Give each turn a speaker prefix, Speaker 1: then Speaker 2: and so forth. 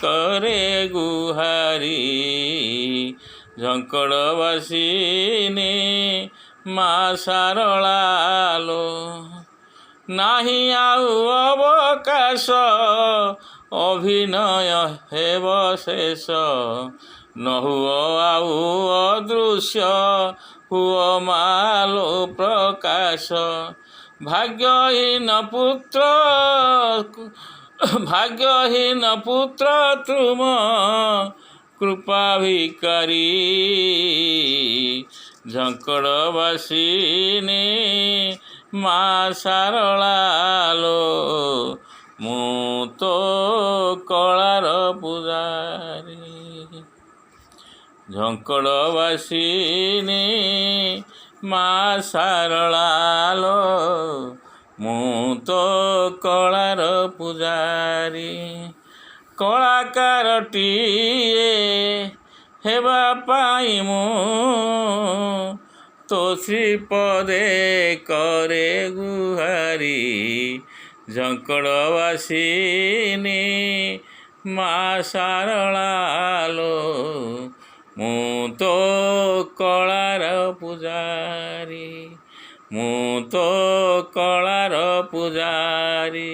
Speaker 1: करे गुहारी ଝଙ୍କଡ଼ବାସିନୀ ମା ଶାରଳାଲୋ। ନାହିଁ ଆଉ ଅବକାଶ ଅଭିନୟ ହେବ ଶେଷ ନ ହୁଅ ଆଉ ଅଦୃଶ୍ୟ ହୁଅ ମାଲୋ ପ୍ରକାଶ। ଭାଗ୍ୟହୀନ ପୁତ୍ର ତୁମ କୃପା ଭିକାରୀ ଝଙ୍କଡ଼ବାସିନୀ ମା ଶାରଳାଲୋ। ମୁଁ ତୋ କଳାର ପୂଜାରୀ ଝଙ୍କଡ଼ବାସିନୀ ମା ଶାରଳାଲୋ। ମୁଁ ତୋ କଳାର ପୂଜାରୀ। କଳାକାରଟିଏ ହେବା ପାଇଁ ମୁଁ ତୋ ଶ୍ରୀପଦେ କରେ ଗୁହାରି ଝଙ୍କଡ଼ବାସିନୀ ମା ଶାରଳାଲୋ। ମୁଁ ତୋ କଳାର ପୂଜାରୀ। ମୁଁ ତୋ କଳାର ପୂଜାରୀ।